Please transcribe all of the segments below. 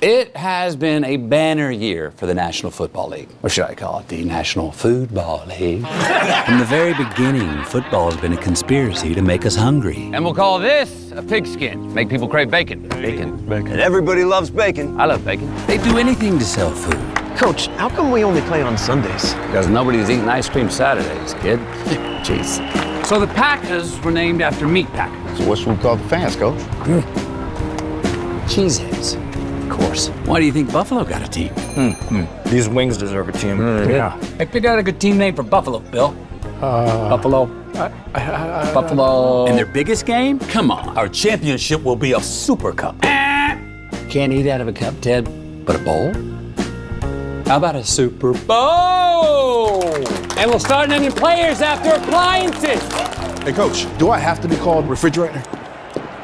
It has been a banner year for the National Football League. Or should I call it the National Foodball League? From the very beginning, football has been a conspiracy to make us hungry. And we'll call this a pigskin. Make people crave bacon. Bacon. And everybody loves bacon. I love bacon. They do anything to sell food. Coach, how come we only play on Sundays? Because nobody's eating ice cream Saturdays, kid. Jeez. So the Packers were named after meat packers. So what should we call the fans, Coach? Cheeseheads. Of course. Why do you think Buffalo got a team? These wings deserve a team. Yeah. I picked out a good team name for Buffalo, Bill. Buffalo. Buffalo. And their biggest game? Come on. Our championship will be a super cup. Can't eat out of a cup, Ted, but a bowl? How about a Super Bowl? And we'll start naming players after appliances. Hey, Coach, do I have to be called refrigerator?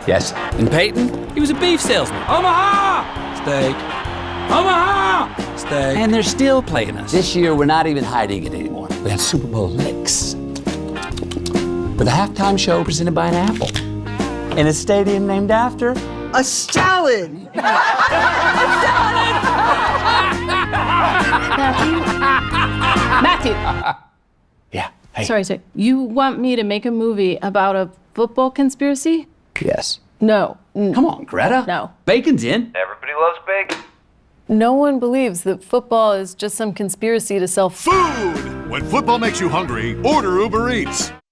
Yes. And Peyton? He was a beef salesman. Omaha! Steak. Omaha! Steak. And they're still playing us. This year, we're not even hiding it anymore. We had Super Bowl licks. With a halftime show presented by an apple. In a stadium named after A salad! Matthew. Yeah. Hey. Sorry. You want me to make a movie about a football conspiracy? Yes. No. Come on, Greta. No. Bacon's in. Everybody loves bacon. No one believes that football is just some conspiracy to sell Food! When football makes you hungry, order Uber Eats.